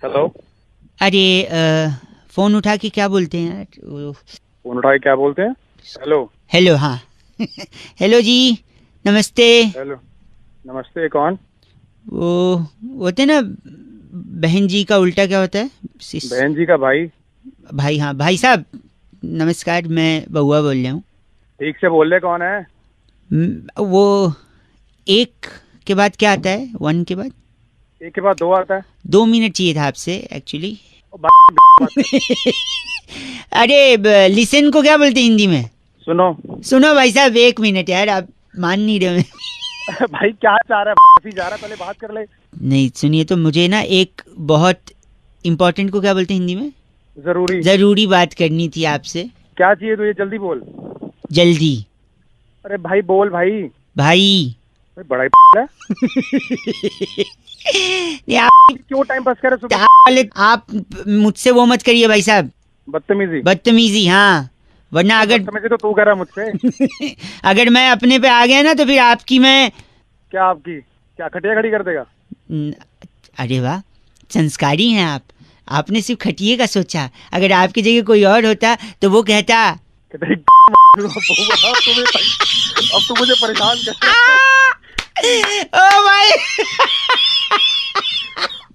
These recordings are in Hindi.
हेलो। अरे फोन उठा के क्या बोलते हैं यार फोन उठा के क्या बोलते हैं? हेलो। हेलो, हाँ। हेलो जी, नमस्ते। हेलो, नमस्ते। कौन? वो होते ना, बहन जी का उल्टा क्या होता है? बहन जी का भाई। भाई, हाँ भाई साहब, नमस्कार। मैं बउआ बोल रहा हूँ। ठीक से बोल रहे, कौन है? वो एक के बाद क्या आता है? वन के बाद? एक के बाद दो आता है। 2 मिनट चाहिए था आपसे एक्चुअली। ओ बात कर। अरे लिसन को क्या बोलते हैं हिंदी में? सुनो। सुनो भाई साहब, 1 मिनट यार, आप मान नहीं रहे हो। भाई क्या चाह रहा है? जा रहा है, पहले बात कर ले। नहीं सुनिए, तो मुझे ना एक बहुत इम्पोर्टेंट को क्या बोलते हैं हिंदी में? जरूरी बात करनी थी आपसे। क्या चाहिए तुझे? जल्दी बोल। जल्दी। अरे भाई बोल भाई। भाई बड़ा ही है। नहीं, आप क्यों टाइम पास कर रहे? आप मुझसे वो मत करिए भाई साहब। बदतमीजी, हाँ। वरना अगर बदतमीजी तो तू कर रहा मुझसे। अगर मैं अपने पे आ गया ना तो फिर आपकी मैं क्या आपकी? क्या खटिया खड़ी कर देगा? अरे वाह, संस्कारी हैं आप। आपने सिर्फ खटिए का सोचा। अगर आपकी जगह कोई और होता तो वो कहता अब तू मुझे परेशान कर। ओ भाई,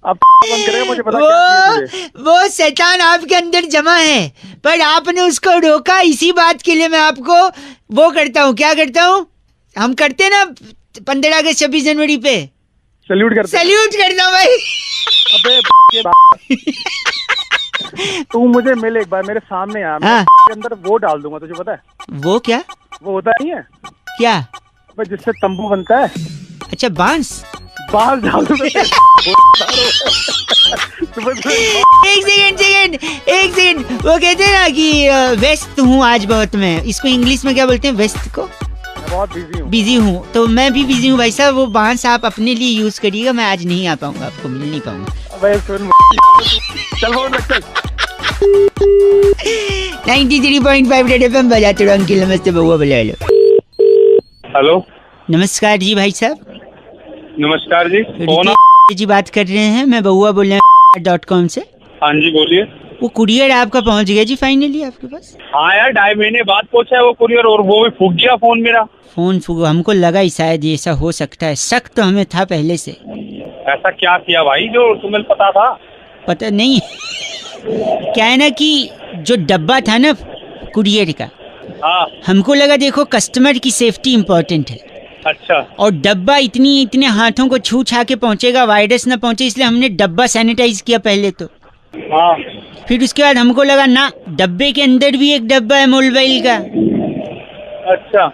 अब करेगा मुझे पता क्या वो शैतान आपके अंदर जमा है, पर आपने उसको रोका। इसी बात के लिए मैं आपको वो करता हूँ। क्या करता हूँ? हम करते हैं ना 15 अगस्त 26 जनवरी पे सल्यूट करता हूँ भाई। अबे तू मुझे मिल एक बार, मेरे सामने आ। मैं के अंदर वो डाल दूंगा, तुझे पता है? वो क्या? वो होता नहीं है क्या? जिससे तंबू बनता है। अच्छा, बांस डाल दूंगा। एक सेकंड। वो कहते हैं ना कि व्यस्त हूँ आज बहुत। मैं इसको इंग्लिश में क्या बोलते हैं? व्यस्त को? बहुत बिजी हूँ। तो मैं भी बिजी हूँ भाई साहब। वो बांस आप अपने लिए यूज करिएगा, मैं आज नहीं आ पाऊंगा, आपको मिल नहीं पाऊंगा। चल फोन रख, चल। 93.5 रेड एफएम बजाते रहो। अंकिल नमस्ते, बउआ बोले। हेलो, नमस्कार जी भाई साहब। नमस्कार जी, कौन? जी बात कर रहे हैं, मैं बउआ बोल रहा हूँ .com से। हाँ जी, बोलिए। वो कुरियर आपका पहुंच गया जी फाइनली आपके पास? हाँ यार, 2.5 महीने बाद पहुंचा है वो कुरियर, और वो भी फूक गया फोन मेरा। फोन फूक? हमको लगा ही शायद ऐसा हो सकता है। शक तो हमें था पहले से। ऐसा क्या किया भाई जो तुम्हें पता था? पता नहीं। क्या है ना कि जो डब्बा था ना कुरियर का, हाँ, हमको लगा देखो कस्टमर की सेफ्टी इम्पोर्टेंट है। अच्छा। और डब्बा इतने हाथों को छू छा के पहुंचेगा, वायरस ना पहुंचे, इसलिए हमने डब्बा सैनिटाइज किया पहले तो। हाँ। फिर उसके बाद हमको लगा ना, डब्बे के अंदर भी एक डब्बा है मोबाइल का। अच्छा।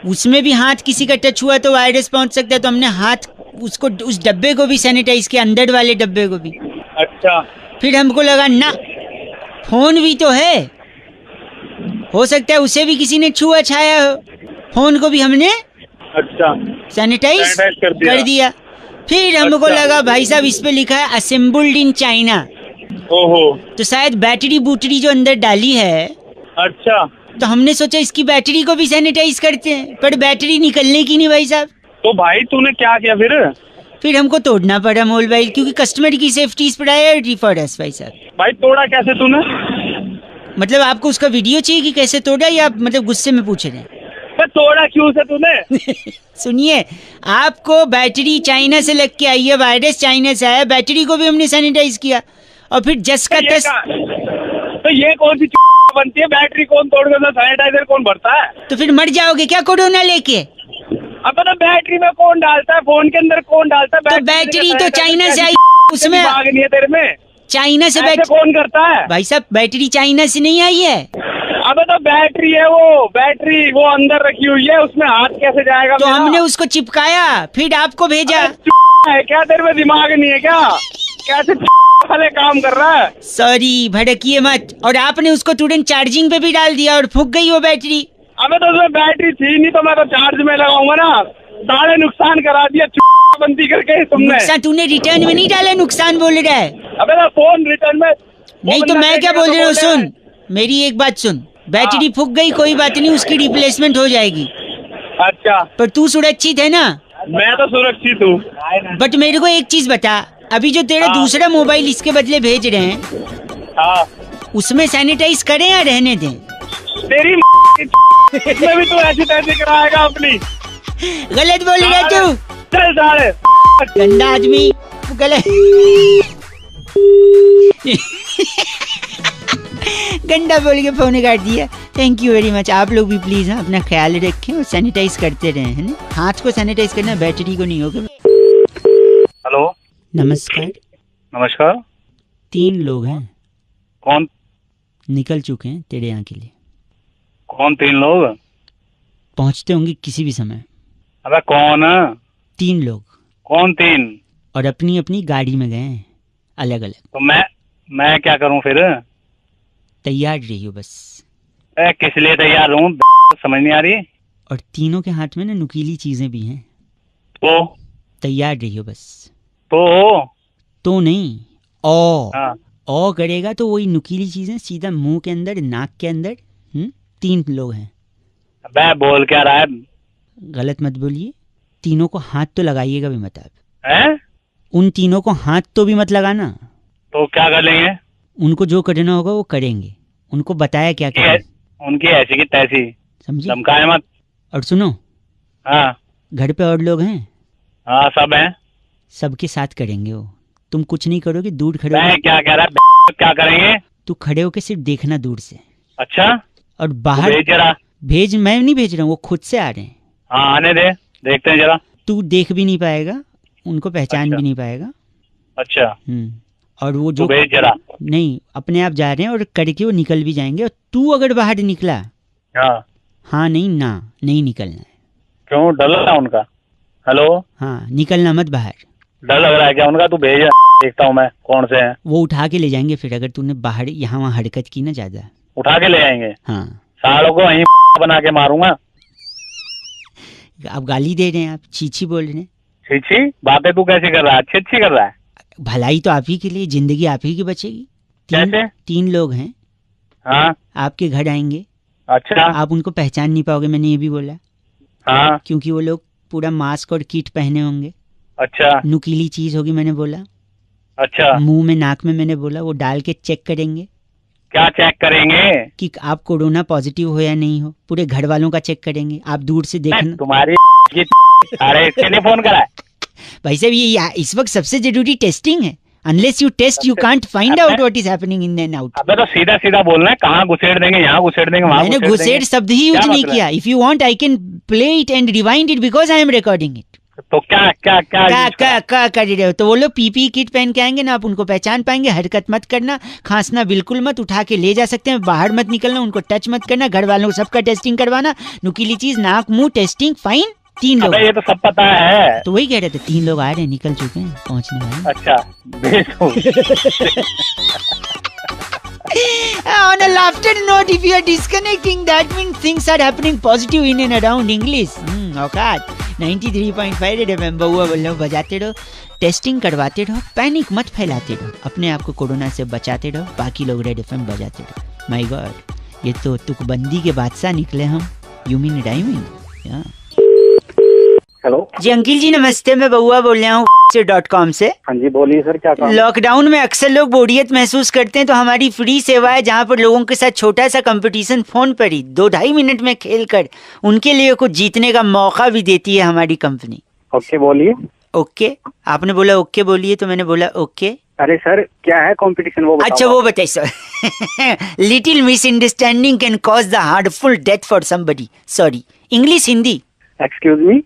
उसमें भी हाथ किसी का टच हुआ तो वायरस पहुंच सकता है, तो हमने हाथ उसको उस डब्बे को भी सैनिटाइज किया, अंदर वाले डब्बे को भी। अच्छा। फिर हमको लगा ना, फोन भी तो है, हो सकता है उसे भी किसी ने छुआ छाया हो। फोन को भी हमने अच्छा सैनिटाइज कर दिया। फिर हमको लगा भाई साहब इस पे लिखा है असेंबल्ड इन चाइना। ओहो, तो शायद बैटरी बूटरी जो अंदर डाली है। अच्छा। तो हमने सोचा इसकी बैटरी को भी सैनिटाइज करते हैं, पर बैटरी निकलने की नहीं भाई साहब। तो भाई तूने क्या किया फिर हमको तोड़ना पड़ा मोबाइल, क्योंकि कस्टमर की safety is priority for us भाई साहब। भाई तोड़ा कैसे तूने? मतलब आपको उसका वीडियो चाहिए कि कैसे तोड़ा, या आप मतलब गुस्से में पूछ रहे हैं? तोड़ा क्यों से तूने? सुनिए, आपको बैटरी चाइना से लग के आई है, वायरस चाइना से आया, बैटरी को भी हमने सैनिटाइज किया। और फिर जस का तस। तो ये कौन सी बनती है? बैटरी कौन तोड़ेगा? सैनिटाइजर कौन भरता है? तो फिर मर जाओगे क्या कोरोना लेके? अब तो बैटरी में कौन डालता है? फोन के अंदर कौन डालता है? तो बैटरी तो चाइना से आई, उसमें भाग नहीं है तेरे में। चाइना से बैटरी कौन करता है? भाई साहब, बैटरी चाइना से नहीं आई है। अब तो बैटरी है, वो बैटरी वो अंदर रखी हुई है, उसमें हाथ कैसे जाएगा? तो हमने उसको चिपकाया, फिर आपको भेजा। है क्या तेरे में दिमाग नहीं है क्या? कैसे वाले काम कर रहा है? सॉरी, भड़किए मत। और आपने उसको तुरंत चार्जिंग पे भी डाल दिया और फूक गई वो बैटरी। अबे तो उसमें बैटरी थी नहीं, तो मैं तो चार्ज में लगाऊंगा ना। सारे नुकसान करा दिया बंदी करके तुमने। नुकसान तूने रिटर्न में नहीं डाला, नुकसान बोल रहा है। अबे तो फोन रिटर्न में नहीं, तो मैं क्या बोल रहा हूँ? सुन मेरी एक बात सुन, बैटरी फूक गई कोई बात नहीं, उसकी रिप्लेसमेंट हो जाएगी। अच्छा, पर तू सुरक्षित है ना? मैं तो सुरक्षित हूँ। बट मेरे को एक चीज बता, अभी जो तेरा दूसरा मोबाइल इसके बदले भेज रहे हैं, हाँ, उसमें सैनिटाइज करें या रहने दें? तेरी इसमें भी तू ऐसी तैसी कराएगा अपनी। गलत बोल रहा तू, चल साले गंदा आदमी, गलत गंदा बोल के फोन काट दिया। Thank you very much. आप लोग भी प्लीज अपना ख्याल रखें और सैनिटाइज करते रहें, है ना? हाथ को सैनिटाइज करना, बैटरी को नहीं होगा। हेलो, नमस्कार। नमस्कार। 3 लोग हैं, कौन? निकल चुके हैं तेरे यहाँ के लिए। कौन 3 लोग? पहुँचते होंगे किसी भी समय। अबे कौन? 3 लोग। कौन 3? और अपनी अपनी गाड़ी में गए हैं, अलग अलग। तो मैं क्या करूं फिर? तैयार रहियो बस। किस लिए तैयार हूँ? समझ नहीं आ रही। और तीनों के हाथ में ना नुकीली चीजें भी हैं, तो तैयार रहियो बस। तो नहीं, ओ हाँ। ओ करेगा तो वही नुकीली चीजें सीधा मुंह के अंदर, नाक के अंदर। 3 लोग हैं। अबे बोल क्या रहा है? गलत मत बोलिए। तीनों को हाथ तो लगाइएगा भी मत आप। हैं? उन तीनों को हाथ तो भी मत लगाना। तो क्या कर लेंगे? उनको जो करना होगा वो करेंगे। उनको बताया क्या करें। उनकी ऐसी की तैसी, समझे? धमकाए मत। और सुनो, हाँ घर पे और लोग हैं? हाँ, सब हैं। सबके साथ करेंगे वो। तुम कुछ नहीं करोगे, दूर खड़े मैं हो। क्या कह रहा है? क्या करेंगे? तू खड़े होके सिर्फ देखना दूर से। अच्छा, और बाहर भेज जरा। भेज, मैं नहीं भेज रहा हूँ, वो खुद से आ रहे हैं। हाँ आने दे, देखते हैं जरा। तू देख भी नहीं पाएगा, उनको पहचान अच्छा। भी नहीं पाएगा। अच्छा, और वो जो भेज जरा। नहीं, अपने आप जा रहे हैं और करके वो निकल भी जाएंगे। और तू अगर बाहर निकला, हाँ नहीं ना, नहीं निकलना है। क्यों, डर लग रहा है उनका? हेलो, हाँ, निकलना मत बाहर। डर लग रहा है क्या उनका? तू भेज, देखता हूँ मैं कौन से हैं। वो उठा के ले जाएंगे फिर, अगर तूने बाहर यहाँ वहाँ हरकत की ना ज्यादा। उठा के ले आएंगे? हाँ। सालों को वहीं बना के मारूंगा। आप गाली दे रहे हैं, आप चीची बोल रहे हैं। छी, बातें तू कैसे कर रहा है? अच्छी कर रहा है। भलाई तो आप ही के लिए, जिंदगी आप ही की बचेगी। कैसे? 3 लोग हैं। हाँ। आपके घर आएंगे। अच्छा। आप उनको पहचान नहीं पाओगे, मैंने ये भी बोला। हाँ। क्योंकि वो लोग पूरा मास्क और किट पहने होंगे। अच्छा। नुकीली चीज होगी, मैंने बोला। अच्छा। मुंह में, नाक में, मैंने बोला। वो डाल के चेक करेंगे। क्या चेक करेंगे? कि आप कोरोना पॉजिटिव हो या नहीं हो। पूरे घर वालों का चेक करेंगे। आप दूर से देखना। तुम्हारी अरे इसके लिए फोन करा है भाई साहब, ये इस वक्त सबसे जरूरी टेस्टिंग है। Unless you test you can't find out what is happening in and out. अबे तो सीधा सीधा बोलना है, कहाँ घुसेड़ देंगे, यहाँ घुसेड़ देंगे, वहाँ मैंने घुसेड़ शब्द ही यूज नहीं किया। If you want I can play it and rewind it because I am recording it. तो क्या क्या क्या क्या कर रहे हो? तो वो लोग पीपी किट पहन के आएंगे ना, आप उनको पहचान पाएंगे। हरकत मत करना, खांसना बिल्कुल मत, उठा के ले जा सकते हैं। बाहर मत निकलना, उनको टच मत करना। घर वालों को सबका टेस्टिंग करवाना। नुकीली चीज, नाक मुंह टेस्टिंग, फाइन। 3 लोग। ये तो सब पता है। तो वही कह रहे थे, 3 लोग आ रहे हैं, निकल चुके हैं, पहुंचने वाले। अच्छा, On a laughter note, if you are disconnecting, that means things are happening positive in and around English. औकात 93.5 रेड एफएम। बउआ बोल रहा हूँ, बजाते रहो, टेस्टिंग करवाते रहो, पैनिक मत फैलाते रहो, अपने आप को कोरोना से बचाते रहो, बाकी लोग रेड एफएम बजाते रहो। माय गॉड, ये तो तुकबंदी के बादशाह निकले हम। You mean rhyming? हेलो जी अंकिल जी नमस्ते, मैं बउआ बोल रहा हूँ .com से। हाँ जी बोलिए सर, क्या काम? लॉकडाउन में अक्सर लोग बोरियत महसूस करते हैं, तो हमारी फ्री सेवा है जहाँ पर लोगों के साथ छोटा सा कंपटीशन फोन पर ही 2-2.5 मिनट में खेल कर उनके लिए कुछ जीतने का मौका भी देती है हमारी कंपनी। ओके बोलिए। ओके, आपने बोला ओके बोलिए, तो मैंने बोला ओके। अरे सर क्या है कंपटीशन, वो अच्छा वो बताइए sir. Little misunderstanding can cause the heartful death for somebody. Sorry, English Hindi? Excuse me,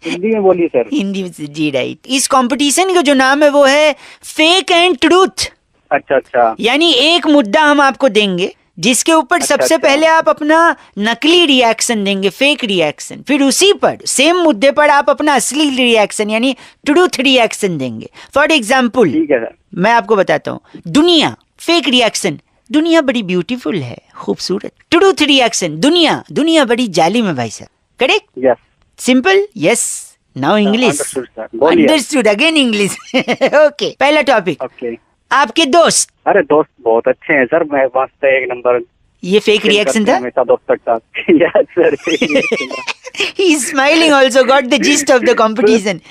Hindi में बोलिए सर। हिंदी में जी, राइट। इस कंपटीशन का जो नाम है वो है फेक एंड ट्रूथ। अच्छा अच्छा। यानी एक मुद्दा हम आपको देंगे जिसके ऊपर सबसे पहले आप अपना नकली रिएक्शन देंगे, फेक रिएक्शन। फिर उसी पर सेम मुद्दे पर आप अपना असली रिएक्शन यानी ट्रूथ रिएक्शन देंगे। फॉर एग्जाम्पल, ठीक है सर, मैं आपको बताता हूँ। दुनिया, फेक रिएक्शन, दुनिया बड़ी ब्यूटीफुल है, खूबसूरत। ट्रूथ रिएक्शन, दुनिया बड़ी जालिम है भाई साहब। Correct? Yes. Simple? Yes. Now English. Understood, again English. Okay, पहला टॉपिक। ओके। आपके दोस्त। अरे दोस्त बहुत अच्छे हैं सर, मैं मस्त है, एक नंबर। ये फेक रिएक्शन था? हमेशा दोस्तों के साथ। Yes sir. He is smiling also, got the gist of the competition.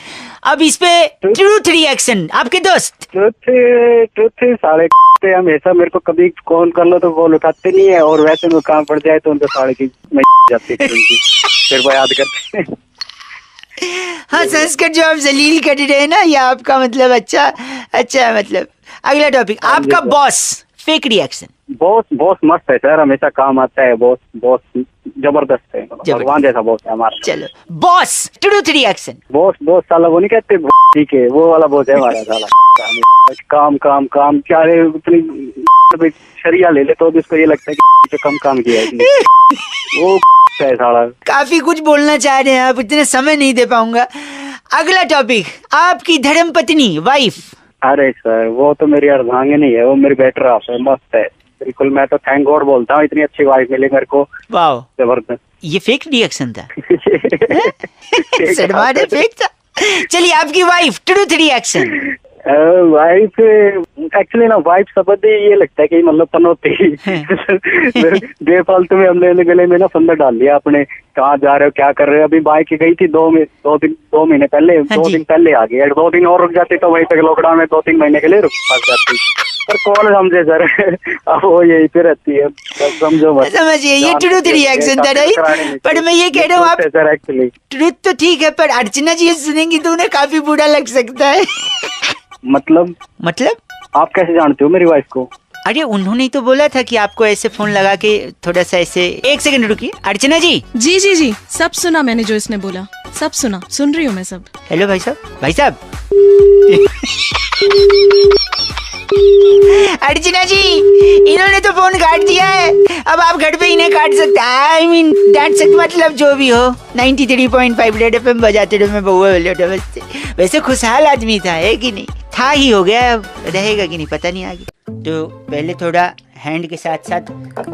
अब इस पे ट्रूथ रिएक्शन आपके दोस्त। ट्रुथ साले ते हमेशा मेरे को कभी कॉल कर लो तो कॉल उठाते नहीं है, और वैसे में काम पड़ जाए तो उनको साले की मैं जाती है फिर वो याद करते हैं। हाँ, संस्कृत जो आप जलील कर रहे हैं ना, ये आपका मतलब अच्छा है। मतलब अगला टॉपिक आपका बॉस, फेक रिएक्शन। बॉस मस्त है सर, हमेशा काम आता है। बॉस जबरदस्त है, भगवान जैसा बॉस है हमारा। चलो बॉस ट्रूथ रिएक्शन। बॉस साला वो नहीं कहते ठीक है, वो वाला बॉस है हमारा साला। काम काम काम क्या है, उतनी शरिया ले ले तो भी उसको ये लगता है कि कम काम किया है वो है साला। काफी कुछ बोलना चाह रहे हैं आप, इतने समय नहीं दे पाऊंगा। अगला टॉपिक आपकी धर्म पत्नी, वाइफ। अरे सर वो तो मेरी अर्धांगिनी है, वो मेरी बेटर हाफ है, मस्त है बिल्कुल। मैं तो थैंक गॉड बोलता हूँ, इतनी अच्छी वाइफ मिली मेरे को। वाह, जबरदस्त। ये फेक रिएक्शन था। सलमान फेक था। चलिए आपकी wife, truth reaction. Wife actually ना, वाइफ शब्द ये लगता है कि मतलब पनौती बेफालतू में हमने गले में ना फंदा डाल लिया अपने। कहाँ जा रहे हो, क्या कर रहे हो? अभी बाइक गई थी 2 महीने पहले, 2 दिन पहले आ गई। 2 दिन और रुक जाती तो वहीं तक लॉकडाउन में 2-3 महीने के लिए रुक जाती। पर कौन समझे सर, अब वो यही पे रहती है, समझो मत। समझिए, ये ट्रूथ रिएक्शन था राइट। पर मैं ये कह रहा हूँ आप सर, एक्चुअली ट्रूथ तो ठीक है, पर अर्चना जी सुनेंगी तो उन्हें काफी बुरा लग सकता है। मतलब आप कैसे जानते हो मेरी वाइफ को? अरे उन्होंने तो बोला था कि आपको ऐसे फोन लगा के थोड़ा सा ऐसे। एक सेकंड रुकिए अर्चना जी। जी सब सुना मैंने, जो इसने बोला सब सुना, सुन रही हूँ मैं सब। हेलो भाई साहब अर्चना जी, इन्होंने तो फोन काट दिया है। अब आप घर पे इन्हें काट सकते, आई मीन डांट सकते, मतलब जो भी हो। 93.5 रेड एफएम बजाते रहो, मैं बउआ बोले। वैसे खुशहाल आदमी था, है कि नहीं? था ही, हो गया, अब रहेगा कि नहीं पता नहीं आगे। तो पहले थोड़ा हैंड के साथ साथ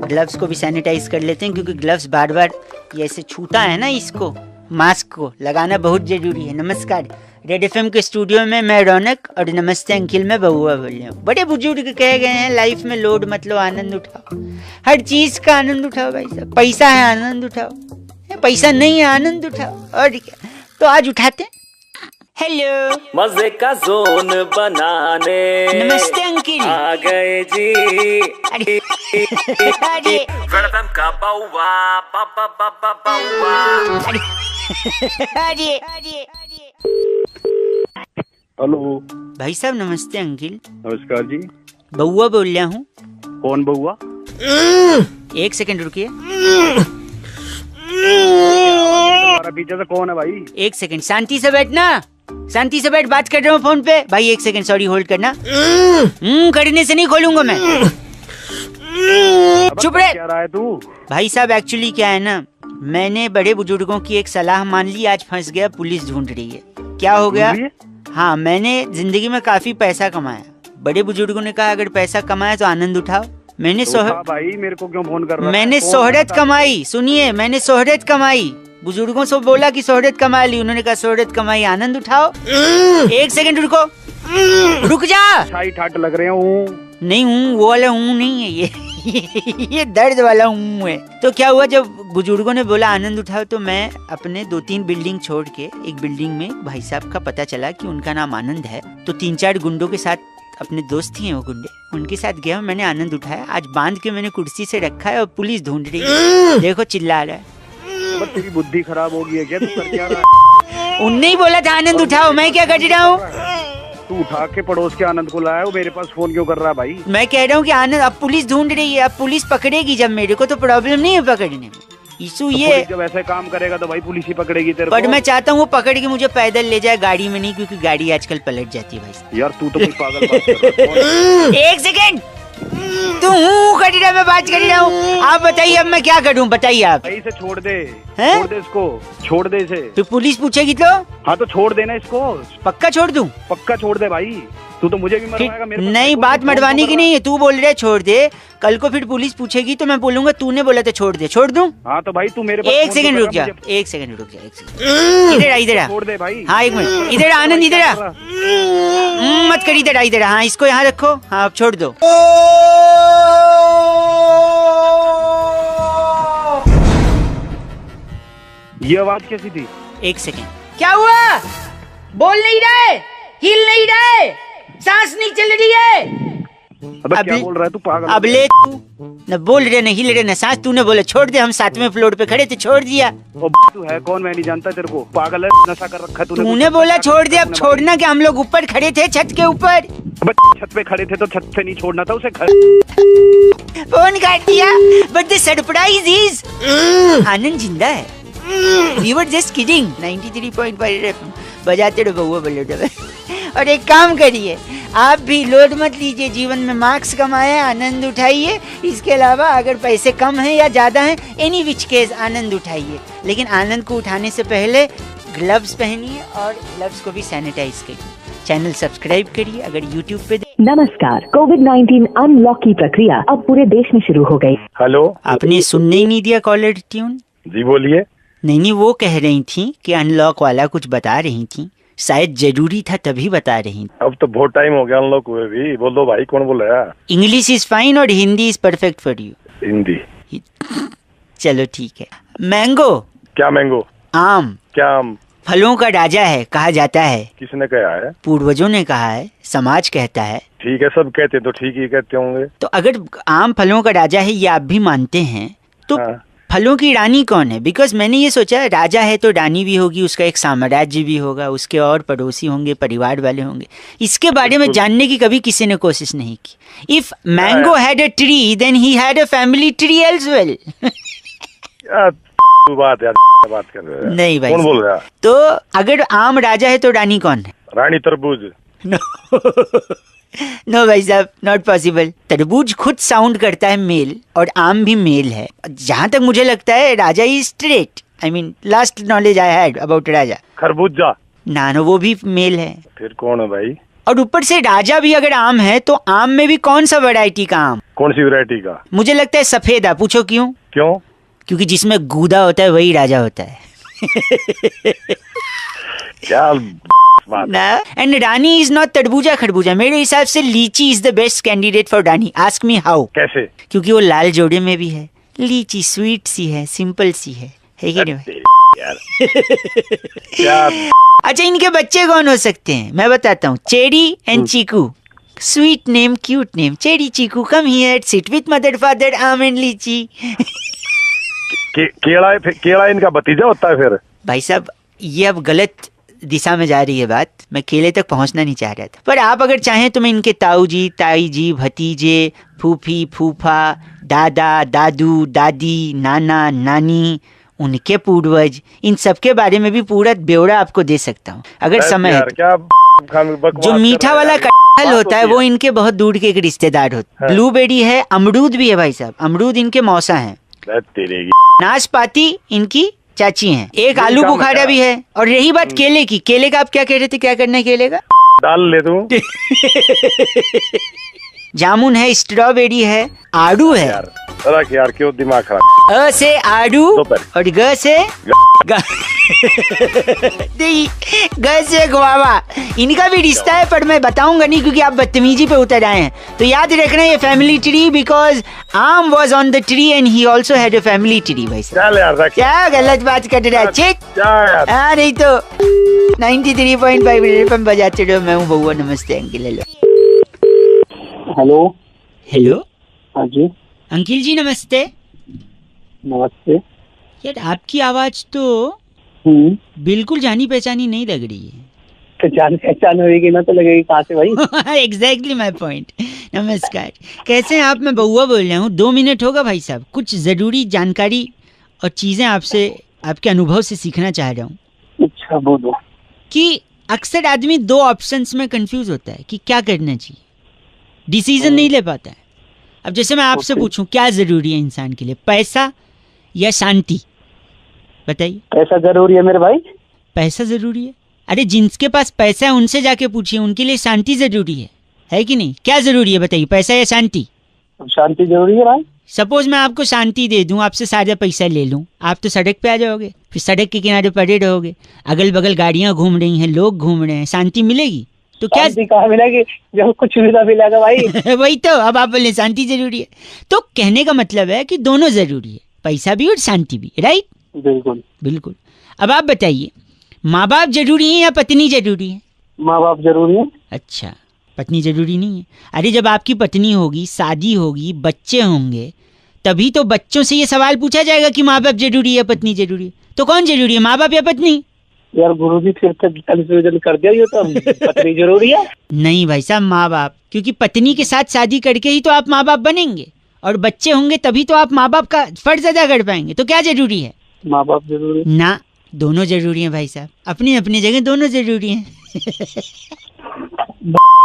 ग्लव्स को भी सैनिटाइज कर लेते हैं, क्योंकि ग्लव्स बार बार ये ऐसे छूता है ना, इसको मास्क को लगाना बहुत जरूरी है। नमस्कार, रेड एफएम के स्टूडियो में मैं रौनक, और नमस्ते अंकिल, मैं बउआ बोल रहा हूँ। बड़े बुजुर्ग कहे गए हैं, लाइफ में लोड मत लो, आनंद उठाओ, हर चीज का आनंद उठाओ भाई साहब। पैसा है आनंद उठाओ, पैसा नहीं है आनंद उठाओ, और क्या। तो आज उठाते हैं। हेलो, मजे का जोन बनाने नमस्ते अंकिल, आ गए जी। अरे वेलकम का बाउवा, बाउवा। अरे हेलो भाई साहब, नमस्ते अंकिल। नमस्कार जी, बउआ बोल रहा हूँ। कौन बउआ? एक सेकंड रुकिए। हमारा पीछे से कौन है भाई? एक सेकंड, शांति से बैठना, शांति से बैठ, बात कर रहा हूँ फोन पे। भाई एक सेकंड, सॉरी, होल्ड करना। करने से नहीं खोलूंगा मैं। चुप रहे। क्या रहा है तू? भाई साहब एक्चुअली क्या है ना, मैंने बड़े बुजुर्गों की एक सलाह मान ली, आज फंस गया, पुलिस ढूंढ रही है। क्या हो गया? हाँ, मैंने जिंदगी में काफी पैसा कमाया। बड़े बुजुर्गों ने कहा अगर पैसा कमाया तो आनंद उठाओ। मैंने भाई मेरे को क्यों फोन कर रहा है? मैंने शोहरत कमाई, सुनिए, मैंने शोहरत कमाई। बुजुर्गों से बोला कि शोहरत कमा ली, उन्होंने कहा शोहरत कमाई, आनंद उठाओ। एक सेकंड रुको, रुक जा। ठाट लग रहे हूँ। नहीं हूँ, वो वाला हूँ नहीं है ये। ये दर्द वाला हूँ है। तो क्या हुआ, जब बुजुर्गों ने बोला आनंद उठाओ, तो मैं अपने 2-3 बिल्डिंग छोड़ के एक बिल्डिंग में भाई साहब का पता चला कि उनका नाम आनंद है। तो 3-4 गुंडों के साथ, अपने दोस्त ही हैं वो गुंडे, उनके साथ गया, मैंने आनंद उठाया। आज बांध के मैंने कुर्सी से रखा है और पुलिस ढूंढ रही है। देखो चिल्ला रहा है। तेरी बुद्धि खराब हो गई है क्या? तू कर क्या रहा है? उनने ही बोला था आनंद उठाओ, मैं क्या कर रहा हूँ? तू उठा के पड़ोस के आनंद को लाया, वो मेरे पास फोन क्यों कर रहा है भाई? मैं कह रहा हूँ कि आनंद, अब पुलिस ढूंढ रही है, अब पुलिस पकड़ेगी जब, मेरे को तो प्रॉब्लम नहीं है पकड़ने में। इशू तो ये जब ऐसे काम करेगा तो भाई पुलिस ही पकड़ेगी तेरे पर को। मैं चाहता हूँ वो पकड़ के मुझे पैदल ले जाए, गाड़ी में नहीं, क्योंकि गाड़ी आजकल पलट जाती है भाई। यार तू तो कुछ पागल बात कर रहा है। एक सेकेंड, तू कर रहा, मैं बात कर रहा हूँ। आप बताइए अब मैं क्या करूँ, बताइए आप। इसे छोड़ दे, हैं? छोड़ दे इसको, छोड़ दे इसे। तो पुलिस पूछेगी तो? हाँ तो छोड़ देना इसको। पक्का छोड़ दूं? पक्का छोड़ दे भाई, तू तो मुझे भी मरवाएगा। मेरे नहीं, बात मरवाने की नहीं है, तू बोल रहे छोड़ दे, कल को फिर पुलिस पूछेगी तो मैं बोलूंगा तूने बोला था छोड़ दे, छोड़ दूं? हाँ तो भाई तू मेरे पास एक सेकंड रुक जा, एक सेकंड रुक जा, एक सेकंड। इधर आ, इधर आ। छोड़ दे भाई। हाँ एक मिनट, इधर आनंद, इधर आ। मत कर, इधर आ, इधर। हाँ इसको यहाँ रखो, हाँ अब छोड़ दो। ये आवाज कैसी थी? एक सेकंड, क्या हुआ? बोल नहीं रहे, हिल नहीं रहे, सांस नहीं चल रही है। अबे क्या बोल रहा है तू पागल? अब ले तू न बोल रहे न हिल रहे न सांस, तूने बोला छोड़ दे, हम 7वें फ्लोर पे खड़े थे छोड़ दिया। तू है कौन? मैं नहीं जानता तेरे को, पागल है, नशा कर रखा है तूने बोला छोड़ दे, अब छोड़ना क्या? हम लोग ऊपर खड़े थे छत के ऊपर। छत पे खड़े थे तो छत से नहीं छोड़ना था उसे। फोन काट दिया, बट द सरप्राइज इज आनंद जिंदा है। We were just kidding। 93.5 FM बजाते रहो बउआ बल्ले। और एक काम करिए, आप भी लोड मत लीजिए, जीवन में मार्क्स कमाए, आनंद उठाइए। इसके अलावा अगर पैसे कम हैं या ज़्यादा हैं, एनी विच केस आनंद उठाइए, लेकिन आनंद को उठाने से पहले ग्लव्स पहनिए और ग्लव्स को भी सैनिटाइज करिए। चैनल सब्सक्राइब करिए अगर यूट्यूब पे। नमस्कार, कोविड-19 अनलॉक की प्रक्रिया अब पूरे देश में शुरू हो गई। हेलो, आपने सुनने ही नहीं दिया कॉलर ट्यून? जी बोलिए। नहीं, वो कह रही थी कि अनलॉक वाला कुछ बता रही थी, शायद जरूरी था तभी बता रही। अब तो बहुत टाइम हो गया अनलॉक हुए भी। बोलो भाई, कौन बोल रहा है? इंग्लिश इज फाइन और Hindi is perfect for you. Hindi? चलो ठीक है। मैंगो? क्या मैंगो? आम? क्या आम? फलों का राजा है कहा जाता है। किसने कहा है? पूर्वजों ने कहा है, समाज कहता है। ठीक है, सब कहते तो ठीक ही कहते होंगे। तो अगर आम फलों का राजा है, ये आप भी मानते हैं, तो हाँ। फलों की रानी कौन है? बिकॉज मैंने ये सोचा राजा है तो रानी भी होगी, उसका एक साम्राज्य भी होगा, उसके और पड़ोसी होंगे, परिवार वाले होंगे। इसके बारे में जानने की कभी किसी ने कोशिश नहीं की। If mango had a tree then he had a family tree as well. बात यार, बात कर रहे हैं। नहीं भाई, कौन बोल रहा है? तो अगर आम राजा है तो रानी कौन है? रानी तरबूज। नो भाई साहब, नॉट पॉसिबल। तरबूज खुद साउंड करता है मेल और आम भी मेल है। जहां तक मुझे लगता है Raja is straight. I mean last knowledge I had about Raja. खरबूजा? ना, वो भी मेल है। फिर कौन है भाई? और ऊपर से राजा भी अगर आम है तो आम में भी कौन सा वैरायटी का आम? कौन सी वैरायटी का? मुझे लगता है सफेदा। पूछो क्यों? क्यों? क्योंकि जिसमें गूदा होता है वही राजा होता है। क्या ना, एंड रानी इज नॉट तरबूजा खरबूजा। मेरे हिसाब से लीची is the best candidate for Rani. Ask me how? कैसे? क्योंकि वो लाल जोड़े में भी है। लीची स्वीट सी है, सिंपल सी है कि नहीं भाई? यार क्या? अच्छा, इनके बच्चे कौन हो सकते हैं? मैं बताता हूँ। Cherry and Chiku. Sweet name, cute name. Cherry Chiku, come here, sit with mother father, Aam and Lichi. केला इनका भतीजा होता है फिर? भाई साहब, ये अब गलत दिशा में जा रही है बात। मैं केले तक पहुंचना नहीं चाह रहा था, पर आप अगर चाहें तो मैं इनके ताऊ जी, ताई जी, भतीजे, फूफी, फूफा, दादा, दादू, दादी, नाना, नानी, उनके पूर्वज, इन सब के बारे में भी पूरा ब्यौरा आपको दे सकता हूँ अगर समय है। क्या जो मीठा वाला कटहल होता है वो इनके बहुत दूर के एक रिश्तेदार होते हैं। ब्लूबेरी है, अमरूद भी है भाई साहब। अमरूद इनके मौसा हैं। नाशपाती इनकी चाची हैं। एक आलू बुखारा भी है। और रही बात केले की, केले का आप क्या कह रहे थे? क्या करना है केले का? डाल ले तू। जामुन है, स्ट्रॉबेरी है, आड़ू है। यार क्यों दिमाग खराब? अ से आड़ू और ग से ग से गुआवा। इनका भी रिश्ता है, पर मैं बताऊंगा नहीं क्योंकि आप बदतमीजी पे उतर आए हैं। तो याद रखना ये फैमिली ट्री, बिकॉज आम was on the tree and he also had a family tree. भाई साहब क्या गलत बात कर रहा है? हाँ नहीं तो 93.5 FM बजाते रहो। मैं हूँ बउआ। नमस्ते अंकिल। हेलो। हेलो। हाँ जी। अंकिल जी नमस्ते। नमस्ते। यार आपकी आवाज तो बिल्कुल जानी पहचानी नहीं लग रही है। तो जान पहचान होगी ना तो लगेगी कहाँ से भाई? Exactly my point. नमस्कार, कैसे हैं आप? मैं बउआ बोल रहा हूँ। 2 मिनट होगा भाई साहब? कुछ जरूरी जानकारी और चीजें आपसे, आपके अनुभव से सीखना चाह रहा हूँ। अच्छा बोलो। कि अक्सर आदमी 2 ऑप्शंस में कंफ्यूज होता है कि क्या करना चाहिए, डिसीजन नहीं ले पाता है। अब जैसे मैं आपसे पूछूं क्या जरूरी है इंसान के लिए, पैसा या शांति? बताइए। पैसा जरूरी है मेरे भाई। पैसा जरूरी है? अरे जिनके पास पैसा है उनसे जाके पूछिए, उनके लिए शांति जरूरी है कि नहीं? क्या जरूरी है बताइए, पैसा या शांति? शांति जरूरी है भाई। सपोज मैं आपको शांति दे दूं, आपसे सारा पैसा ले लूं, आप तो सड़क पे आ जाओगे, फिर सड़क के किनारे पड़े रहोगे, अगल बगल गाड़ियां घूम रही हैं, लोग घूम रहे हैं, शांति मिलेगी? तो क्या कहाँ मिलेगी जब कुछ सुविधा मिलेगा भाई? वही तो। अब आप बोले शांति जरूरी है, तो कहने का मतलब है कि दोनों जरूरी है, पैसा भी और शांति भी। राइट? बिल्कुल बिल्कुल। अब आप बताइए, माँ बाप जरूरी है या पत्नी जरूरी है? माँ बाप जरूरी है। अच्छा, पत्नी जरूरी नहीं है। अरे जब आपकी पत्नी होगी, शादी होगी, बच्चे होंगे, तभी तो बच्चों से ये सवाल पूछा जाएगा कि माँ बाप जरूरी है, पत्नी जरूरी है। तो कौन जरूरी है, माँ बाप या पत्नी? यार गुरुजी फिर तक कंफ्यूजन कर दिया, ये तो पत्नी जरूरी है। नहीं भाई साहब, माँ बाप, क्योंकि पत्नी के साथ शादी करके ही तो आप माँ बाप बनेंगे और बच्चे होंगे तभी तो आप माँ बाप का फर्ज अदा कर पाएंगे। तो क्या जरूरी है? माँ बाप जरूरी ना, दोनों जरूरी है भाई साहब, अपनी अपनी जगह दोनों जरूरी हैं।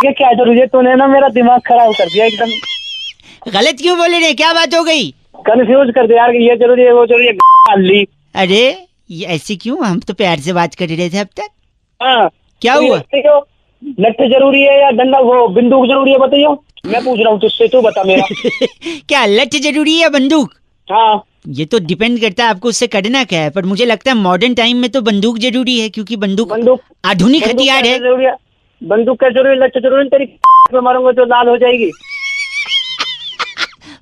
है। क्या जरूरी है? तूने ना मेरा दिमाग खराब कर दिया एकदम। गलत क्यों बोले रहे, क्या बात हो गई? कंफ्यूज कर दिया यार कि ये जरूरी है वो जरूरी है। अरे ये ऐसे क्यों, हम तो प्यार से बात कर रहे थे अब तक। हाँ, क्या तो हुआ? लठ जरूरी है या डंडा वो बंदूक जरूरी है, बताइए। मैं पूछ रहा हूँ तुझसे, तू बता मेरा। क्या लठ जरूरी है या बंदूक? हाँ, ये तो डिपेंड करता है आपको उससे करना क्या है, पर मुझे लगता है मॉडर्न टाइम में तो बंदूक जरूरी है, क्योंकि बंदूक आधुनिक हथियार है। बंदूक क्या जरूरी है? लठ जरूरी है। तेरी पे मारूंगा तो लाल हो जाएगी।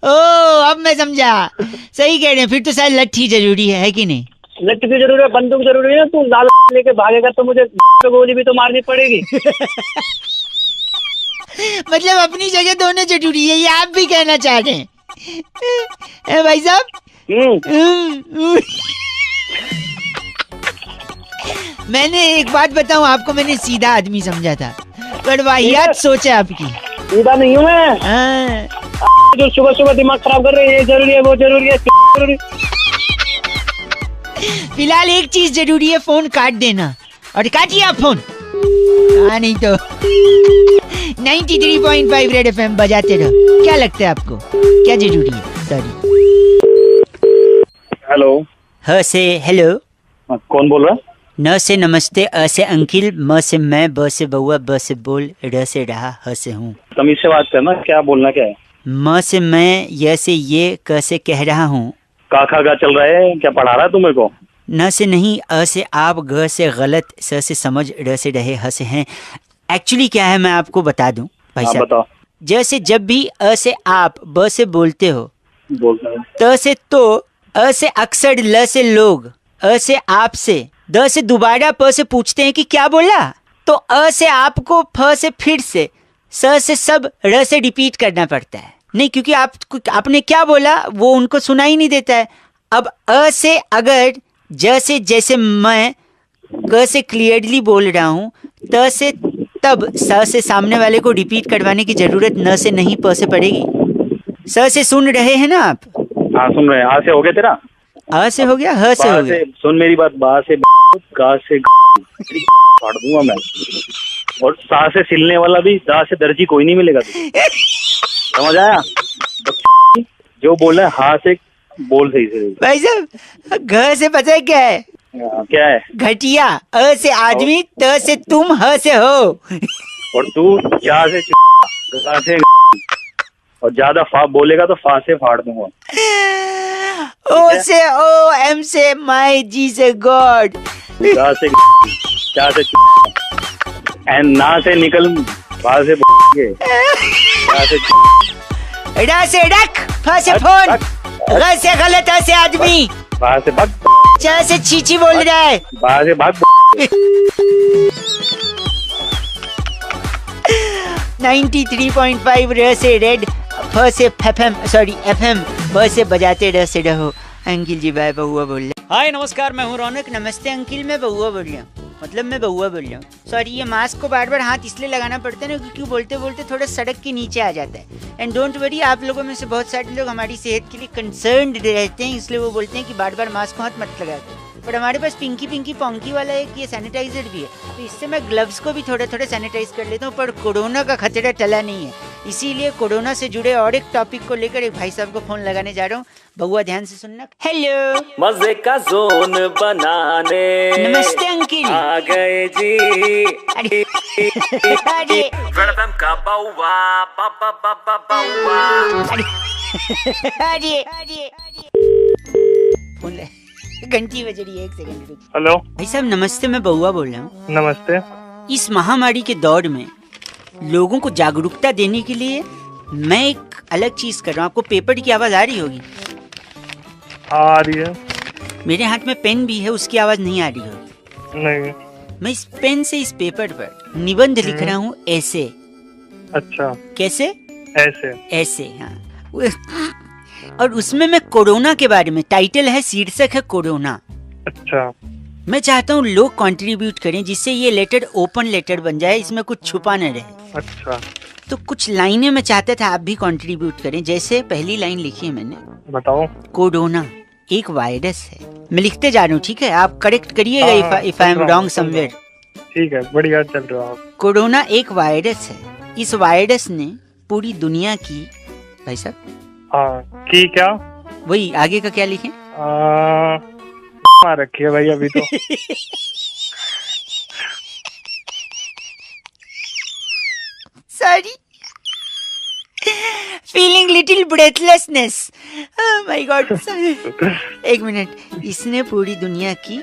ओ अब मैं समझा, सही कह रहे हैं, फिर तो शायद लट्ठी जरूरी है कि नहीं? लठ भी जरूरी है, बंदूक जरूरी है। तू लाल लेके भागेगा तो मुझे गोली भी तो मारनी पड़ेगी। मतलब अपनी जगह दोनों जरूरी है, ये आप भी कहना चाह रहे हैं? भाई साहब, मैंने एक बात बताऊं आपको, मैंने सीधा आदमी समझा था, पर वाहियात सोच है आपकी। सीधा नहीं हूँ मैं। हाँ। जो सुबह सुबह दिमाग खराब कर रहे हैं, ये जरूरी है वो जरूरी है जरूरी। फिलहाल एक चीज जरूरी है, फोन काट देना। और काटिए आप फोन। हाँ नहीं तो 93.5 रेड एफएम बजाते रहो। क्या लगता है आपको, क्या जरूरी है? सॉरी। हेलो। ह से हेलो। कौन बोल रहा है? न से नमस्ते, अ से अंकिल, म से मैं, ब से बउआ, ब से बोल, र से रहा, ह से हूँ। तमीज से बात करना, क्या बोलना क्या है? म से मैं, य से ये, क से कह रहा हूँ। काखा का चल रहा है, क्या पढ़ा रहा है तू मेरे को? न से नहीं, अ से आप, ग से गलत, स से समझ, र से रहे, ह से हैं। एक्चुअली क्या है मैं आपको बता दूं भाई साहब। बताओ। जैसे जब भी अ से आप, ब से बोलते हो, बोलता है। त से तो, अ से अक्सर, ल से लोग, अ से आप से, द से दोबारा, प से पूछते हैं कि क्या बोला, तो अ से आपको, फ से फिर से, स से सब, र से रिपीट करना पड़ता है। नहीं, क्योंकि आपने क्या बोला वो उनको सुना ही नहीं देता है। अब अ से अगर, ज से जैसे मैं, क से क्लियरली बोल रहा हूँ, त से तब, स से सामने वाले को रिपीट करवाने की जरूरत न से नहीं, प से पड़ेगी। स से सुन रहे हैं ना आप? हाँ सुन रहे हैं। आ से हो गया तेरा? अ से हो गया, ह से हो गया। सुन मेरी बात, बा से गा से फाड़ दूंगा मैं। और सा से सिलने वाला भी, दा से दर्जी कोई नहीं मिलेगा तुझे। समझ आया? जो बोल रहा है हा से बोल सही से। भाई साहब, घ से पता है क्या है? क्या है? घटिया। अ से आदमी, त से तुम, ह से हो। और तू जा से गा से, और ज्यादा फा बोलेगा तो फा से फाड़ दूंगा। ओ से ओ, एम से माई, जी से गॉड, गा से क्या से एन, ना से निकल, बा से रा से रख, फ से फोन, ग से गलत, अ से आदमी, बा से भाग, च से चीची बोल रहा है, बा से भाग। 93.5 र से रेड, फ से एफएम, सॉरी एफएम, ब से बजाते र से रहो। अंकिल जी बाय, बउआ बोल रहे। हाय नमस्कार, मैं हूँ रौनक। नमस्ते अंकिल, मैं बउआ बोल रहा हूँ, मतलब मैं बउआ बोल रहा हूँ। सॉरी, ये मास्क को बार बार हाथ इसलिए लगाना पड़ता है ना, क्योंकि बोलते बोलते थोड़ा सड़क के नीचे आ जाता है। एंड डोंट वरी, आप लोगों में से बहुत सारे लोग हमारी सेहत के लिए कंसर्न्ड रहते हैं, इसलिए वो बोलते हैं कि बार बार मास्क को हाथ मत लगा दो। बट हमारे पास पिंकी पिंकी पॉन्की वाला एक ये सैनिटाइजर भी है, तो इससे मैं ग्लव्स को भी थोड़ा थोड़ा सैनिटाइज कर लेता हूँ। पर कोरोना का खतरा टला नहीं है, इसीलिए कोरोना से जुड़े और एक टॉपिक को लेकर एक भाई साहब को फोन लगाने जा रहा हूँ। बउआ ध्यान से सुनना। हेलो, मजे का जोन बनाने नमस्ते अंकिल। आ गए जी। अरे अरे वेलकम का बाउवा, बाउवा। अरे अरे फोन ले, घंटी बज रही है, 1 सेकंड रुक। हेलो भाई साहब नमस्ते, मैं बउआ बोल रहा हूँ। नमस्ते। इस महामारी के दौर में लोगों को जागरूकता देने के लिए मैं एक अलग चीज कर रहा हूँ। आपको पेपर की आवाज आ रही होगी? आ रही है। मेरे हाथ में पेन भी है, उसकी आवाज नहीं आ रही होगी। नहीं। मैं इस पेन से इस पेपर पर निबंध लिख रहा हूँ ऐसे। अच्छा, कैसे? ऐसे। ऐसे, हाँ। और उसमें मैं कोरोना के बारे में, टाइटल है, शीर्षक है कोरोना। अच्छा, मैं चाहता हूँ लोग कंट्रीब्यूट करें जिससे ये लेटर ओपन लेटर बन जाए, इसमें कुछ छुपा न रहे। अच्छा, तो कुछ लाइनें मैं चाहता था आप भी कंट्रीब्यूट करें। जैसे पहली लाइन लिखी है मैंने, बताओ। कोरोना एक वायरस है। मैं लिखते जा रहा हूँ, ठीक है? आप करेक्ट करिएगा if I am wrong somewhere. ठीक है, बढ़िया चल रहे हो आप। कोरोना एक वायरस है। इस वायरस ने पूरी दुनिया की, भाई साहब। हाँ, की क्या? वही आगे का क्या लिखें? मार रखी है भाई अभी तो। Sorry, feeling little breathlessness. My god. एक मिनट, इसने पूरी दुनिया की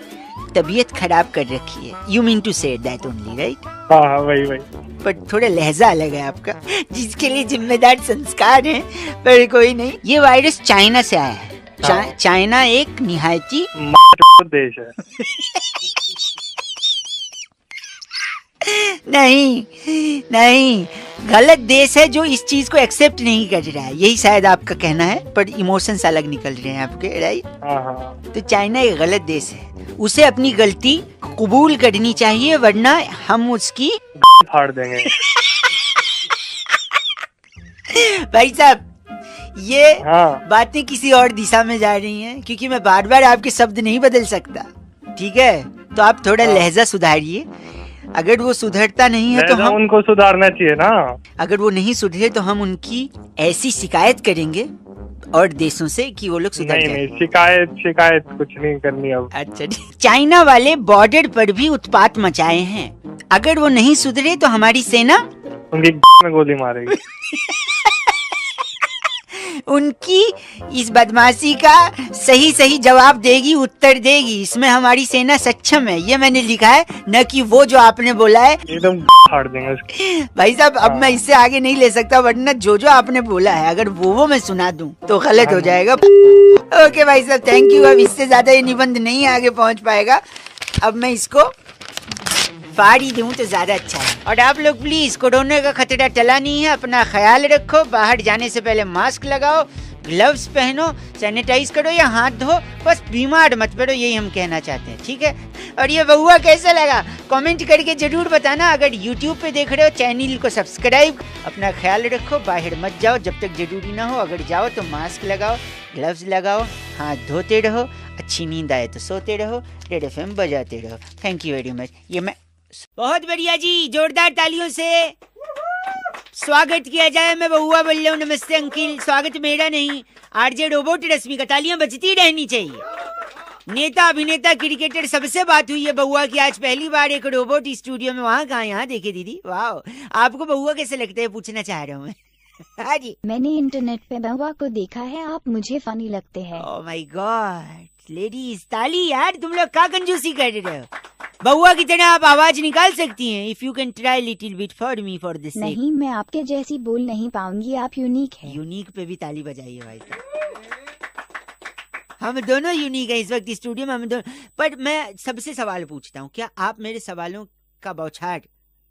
तबीयत खराब कर रखी है। You mean to say that only, right? हाँ, वही वही। पर थोड़ा लहजा अलग है आपका, जिसके लिए जिम्मेदार संस्कार हैं, पर कोई नहीं। ये वायरस चाइना से आया है। चाइना एक निहायती देश है। नहीं, गलत देश है जो इस चीज को एक्सेप्ट नहीं कर रहा है, यही शायद आपका कहना है। पर इमोशंस अलग निकल रहे हैं आपके, राइट? हाँ। तो चाइना एक गलत देश है, उसे अपनी गलती कबूल करनी चाहिए, वरना हम उसकी फाड़ देंगे। भाई साहब, ये हाँ। बातें किसी और दिशा में जा रही हैं, क्योंकि मैं बार बार आपके शब्द नहीं बदल सकता, ठीक है? तो आप थोड़ा लहजा सुधारिए। अगर वो सुधरता नहीं है तो हम उनको सुधारना चाहिए ना। अगर वो नहीं सुधरे तो हम उनकी ऐसी शिकायत करेंगे और देशों से कि वो लोग सुधर जाए। नहीं, शिकायत कुछ नहीं करनी अब। अच्छा, चाइना वाले बॉर्डर पर भी उत्पात मचाए हैं। अगर वो नहीं सुधरे तो हमारी सेना उनकी में गोली मारेगी। उनकी इस बदमाशी का सही जवाब देगी, उत्तर देगी। इसमें हमारी सेना सक्षम है, ये मैंने लिखा है, न कि वो जो आपने बोला है। एकदम फाड़ देंगे उसकी। भाई साहब, अब मैं इससे आगे नहीं ले सकता, वरना जो आपने बोला है अगर वो मैं सुना दूं तो गलत हो जाएगा। ओके भाई साहब, थैंक यू। अब इससे ज्यादा ये निबंध नहीं आगे पहुंच पाएगा। अब मैं इसको फाड़ी दूं तो ज्यादा अच्छा है। और आप लोग प्लीज, कोरोना का खतरा टला नहीं है, अपना ख्याल रखो। बाहर जाने से पहले मास्क लगाओ, ग्लव्स पहनो, सैनिटाइज करो या हाथ धो, बस बीमार मत पड़ो, यही हम कहना चाहते हैं, ठीक है? और ये बहुआ कैसा लगा कमेंट करके जरूर बताना। अगर यूट्यूब पे देख रहे हो चैनल को सब्सक्राइब। अपना ख्याल रखो, बाहर मत जाओ जब तक जरूरी ना हो। अगर जाओ तो मास्क लगाओ, ग्लव्स लगाओ, हाथ धोते रहो, अच्छी नींद आए तो सोते रहो, रेड एफएम बजाते रहो। Thank you very much. ये मैं बहुत बढ़िया जी, जोरदार तालियों से स्वागत किया जाए। मैं बहुआ बोल रहा हूँ। नमस्ते अंकिल। स्वागत मेरा नहीं, आरजे रोबोट रश्मि का। तालियां बजती रहनी चाहिए। नेता, अभिनेता, क्रिकेटर, सबसे बात हुई है बहुआ की। आज पहली बार एक रोबोट स्टूडियो में। वहाँ कहाँ, यहाँ देखे दीदी। वाह, आपको बहुआ कैसे लगता है पूछना चाह रहा हूँ मैं। हाँ जी, मैंने इंटरनेट पे बहुआ को देखा है, आप मुझे फनी लगते हैं। ओह माय गॉड, लेडीज ताली यार, तुम लोग क्या कंजूसी कर रहे हो? बहुआ की तरह आप आवाज निकाल सकती हैं। If you can try little bit for me for this. नहीं, मैं आपके जैसी बोल नहीं पाऊंगी, आप यूनिक है। यूनिक पे भी ताली बजाइए भाई साहब। हम दोनों यूनिक है इस वक्त स्टूडियो में, हम दोनों। पर मैं सबसे सवाल पूछता हूँ, क्या आप मेरे सवालों का बौछार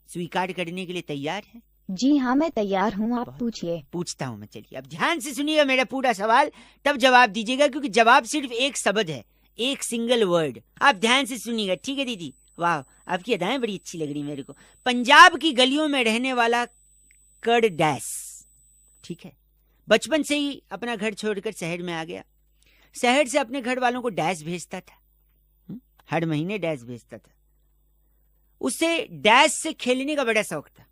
स्वीकार करने के लिए तैयार हैं? जी हाँ, मैं तैयार हूँ, आप पूछिए। पूछता हूँ मैं, चलिए। अब ध्यान से सुनिएगा मेरा पूरा सवाल, तब जवाब दीजिएगा, क्योंकि जवाब सिर्फ एक शब्द है, एक सिंगल वर्ड। आप ध्यान से सुनिएगा, ठीक है दीदी? वाह, आपकी अदाएं बड़ी अच्छी लग रही मेरे को। पंजाब की गलियों में रहने वाला कर डैश, ठीक है, बचपन से ही अपना घर छोड़कर शहर में आ गया। शहर से अपने घर वालों को डैश भेजता था, हर महीने डैश भेजता था। उसे डैश से खेलने का बड़ा शौक था,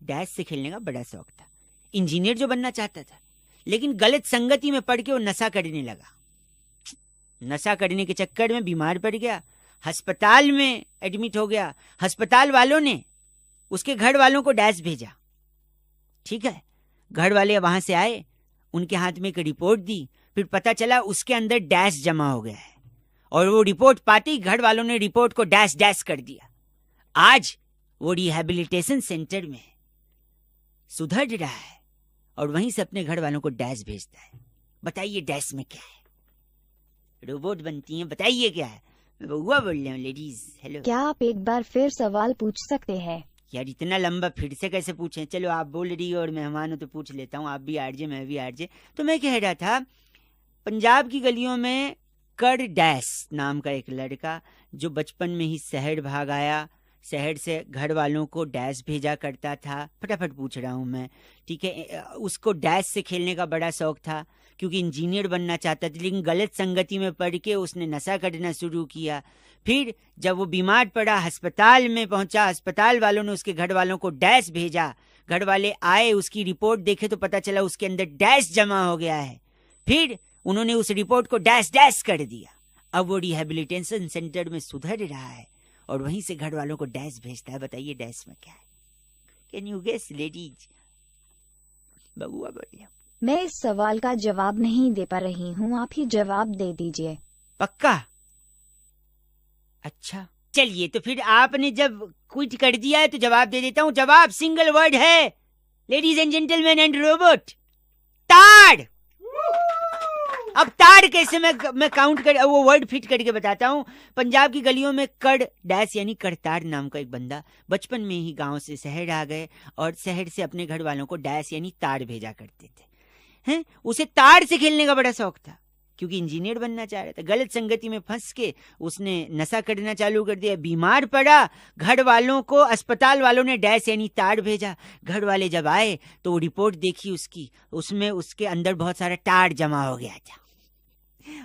डैश से खेलने का बड़ा शौक था। इंजीनियर जो बनना चाहता था, लेकिन गलत संगति में पड़ के वो नशा करने लगा। नशा करने के चक्कर में बीमार पड़ गया, अस्पताल में एडमिट हो गया। अस्पताल वालों ने उसके घर वालों को डैश भेजा, ठीक है? घर वाले वहां से आए, उनके हाथ में एक रिपोर्ट दी, फिर पता चला उसके अंदर डैश जमा हो गया है। और वो रिपोर्ट पाते ही घर वालों ने रिपोर्ट को डैश डैश कर दिया। आज वो रिहैबिलिटेशन सेंटर में सुधर रहा है और वहीं से अपने घर वालों को डैश भेजता है। बताइए डैश में क्या है? रोबोट बनती हैं, बताइए क्या है? बउआ बोल रहा हूँ लेडीज। हेलो। क्या आप एक बार फिर सवाल पूछ सकते हैं? यार इतना लंबा फिर से कैसे पूछें? चलो आप बोल रही हो और मेहमान हो तो पूछ लेता हूँ। आप भी आरजे, मैं भी आरजे। तो मैं कह रहा था, पंजाब की गलियों में कड़ डैश नाम का एक लड़का जो बचपन में ही शहर भाग आया, शहर से घर वालों को डैश भेजा करता था। फटाफट पूछ रहा हूँ मैं, ठीक है। उसको डैश से खेलने का बड़ा शौक था क्योंकि इंजीनियर बनना चाहता था, लेकिन गलत संगति में पड़ के उसने नशा करना शुरू किया। फिर जब वो बीमार पड़ा, अस्पताल में पहुंचा, अस्पताल वालों ने उसके घर वालों को डैश भेजा। घर वाले आए, उसकी रिपोर्ट देखे तो पता चला उसके अंदर डैश जमा हो गया है। फिर उन्होंने उस रिपोर्ट को डैश डैश कर दिया। अब वो रिहेबिलिटेशन सेंटर में सुधर रहा है और वहीं से घर वालों को डैश भेजता है। बताइए डैश में क्या है? Can you guess ladies? बबुआ बोलिए। मैं इस सवाल का जवाब नहीं दे पा रही हूँ, आप ही जवाब दे दीजिए। पक्का? अच्छा चलिए, तो फिर आपने जब क्विट कर दिया है तो जवाब दे देता हूँ। जवाब सिंगल वर्ड है ladies and gentleman and robot, ताड़। अब ताड़ कैसे मैं काउंट कर वो वर्ड फिट करके बताता हूँ। पंजाब की गलियों में कड़ डैश यानी करताड़ नाम का एक बंदा बचपन में ही गांव से शहर आ गए और शहर से अपने घर वालों को डैश यानी ताड़ भेजा करते थे। हैं? उसे ताड़ से खेलने का बड़ा शौक था क्योंकि इंजीनियर बनना चाह रहा था। गलत संगति में फंस के उसने नशा करना चालू कर दिया, बीमार पड़ा, घर वालों को, अस्पताल वालों ने डैश यानी ताड़ भेजा। घर वाले जब आए तो वो रिपोर्ट देखी उसकी, उसमें उसके अंदर बहुत सारा ताड़ जमा हो गया था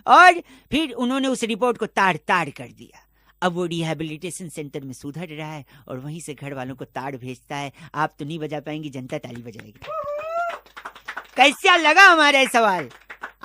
और फिर उन्होंने उस रिपोर्ट को ताड़ ताड़ कर दिया। अब वो रिहेबिलिटेशन सेंटर में सुधर रहा है और वहीं से घर वालों को ताड़ भेजता है। आप तो नहीं बजा पाएंगी, जनता ताली बजाएगी। कैसा लगा हमारा सवाल?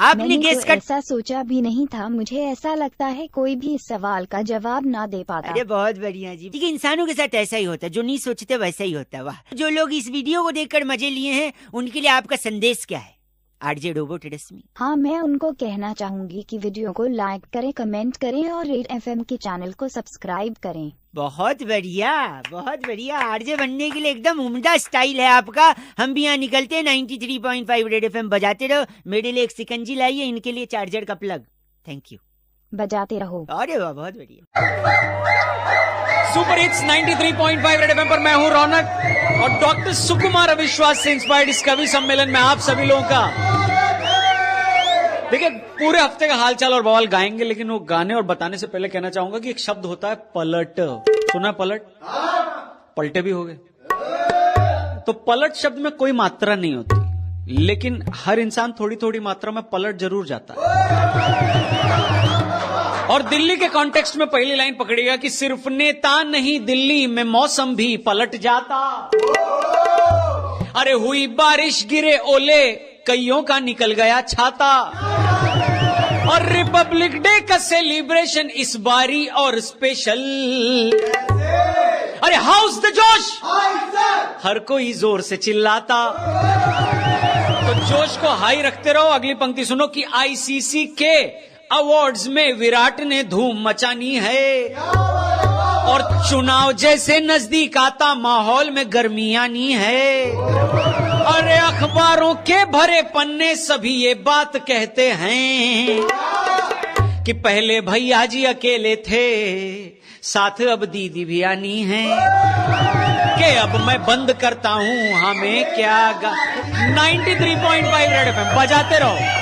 आपने गेस कर... ऐसा सोचा भी नहीं था। मुझे ऐसा लगता है कोई भी इस सवाल का जवाब ना दे पाता। अरे बहुत बढ़िया जी। ठीक है, इंसानों के साथ ऐसा ही होता है, जो नहीं सोचते वैसा ही होता है। वाह। जो लोग इस वीडियो को देखकर मजे लिए हैं उनके लिए आपका संदेश क्या है? आरजे रोबोट रश्मि। हाँ, मैं उनको कहना चाहूंगी कि वीडियो को लाइक करें, कमेंट करें और रेड एफएम के चैनल को सब्सक्राइब करें। बहुत बढ़िया, बहुत बढ़िया। आरजे बनने के लिए एकदम उम्दा स्टाइल है आपका। हम भी यहाँ निकलते हैं 93.5 रेड एफएम बजाते रहो। मेरे लिए एक सिकंजी लाइए, इनके लिए चार्जर का प्लग। Thank you. बजाते रहो। अरे वाह, बहुत बढ़िया। सुपर हिट्स 93.5 रेड एफएम पर मैं हूं रौनक और डॉक्टर सुकुमार अविश्वास से इंस्पायर्ड इस कवि सम्मेलन में आप सभी लोगों का देखिए पूरे हफ्ते का हालचाल और बवाल गाएंगे, लेकिन वो गाने और बताने से पहले कहना चाहूंगा कि एक शब्द होता है पलट। सुना पलट? पलटे भी हो गए। तो पलट शब्द में कोई मात्रा नहीं होती, लेकिन हर इंसान थोड़ी थोड़ी मात्रा में पलट जरूर जाता है। और दिल्ली के कॉन्टेक्स्ट में पहली लाइन पकड़िएगा कि सिर्फ नेता नहीं, दिल्ली में मौसम भी पलट जाता। अरे हुई बारिश, गिरे ओले, कईयों का निकल गया छाता। और रिपब्लिक डे का सेलिब्रेशन इस बारी और स्पेशल। अरे हाउस द जोश, हर कोई जोर से चिल्लाता। तो जोश को हाई रखते रहो। अगली पंक्ति सुनो कि आईसीसी के अवार्ड्स में विराट ने धूम मचानी है और चुनाव जैसे नजदीक आता माहौल में गर्मी आनी है। अरे अखबारों के भरे पन्ने सभी ये बात कहते हैं कि पहले भैया जी अकेले थे, साथ अब दीदी भी आनी है। कि अब मैं बंद करता हूं, हमें क्या 93.5 रेड एफएम बजाते रहो।